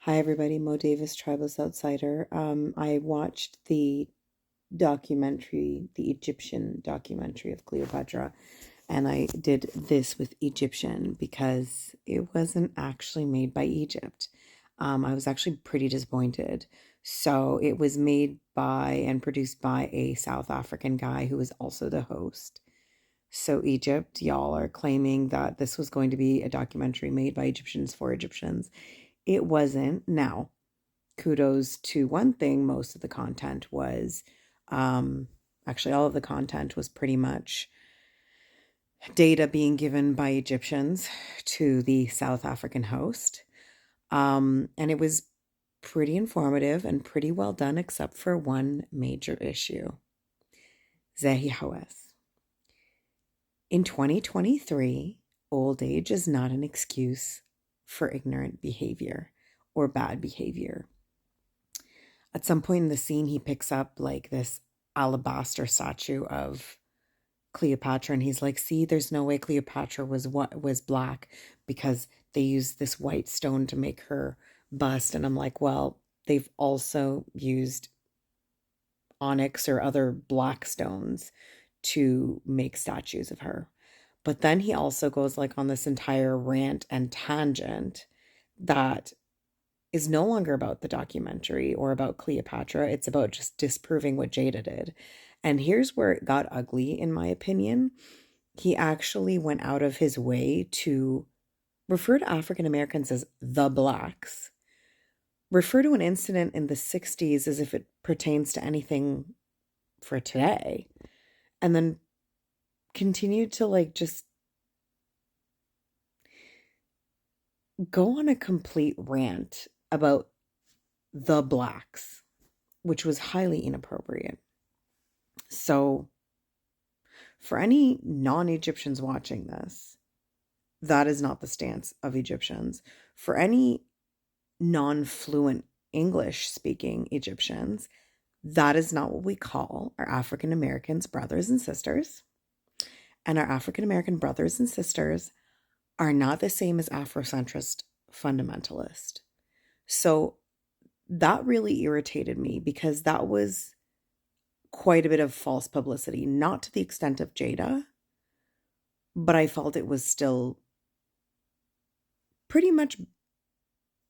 Hi, everybody. Mo Davis, Tribeless Outsider. I watched the documentary, the Egyptian documentary of Cleopatra, and I did this with Egyptian because it wasn't actually made by Egypt. I was actually pretty disappointed. So it was made by and produced by a South African guy who was also the host. So Egypt, y'all are claiming that this was going to be a documentary made by Egyptians for Egyptians. It wasn't. Now, kudos to one thing, most of the content was, um, actually, all of the content was pretty much data being given by Egyptians to the South African host. And it was pretty informative and pretty well done, except for one major issue. Zehi Hawes. In 2023, old age is not an excuse for ignorant behavior or bad behavior. At some point in the scene, he picks up like this alabaster statue of Cleopatra, and he's like, "See, there's no way Cleopatra was black because they used this white stone to make her bust." And I'm like, "Well, they've also used onyx or other black stones to make statues of her." But then he also goes like on this entire rant and tangent that is no longer about the documentary or about Cleopatra. It's about just disproving what Jada did. And here's where it got ugly, in my opinion. He actually went out of his way to refer to African Americans as the blacks, refer to an incident in the 60s as if it pertains to anything for today, and then continue to like just go on a complete rant about the blacks, which was highly inappropriate. So, for any non Egyptians watching this, that is not the stance of Egyptians. For any non fluent English speaking Egyptians, that is not what we call our African Americans brothers and sisters. And our African American brothers and sisters are not the same as Afrocentrist fundamentalist. So that really irritated me because that was quite a bit of false publicity, not to the extent of Jada, but I felt it was still pretty much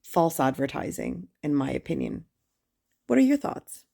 false advertising, in my opinion. What are your thoughts?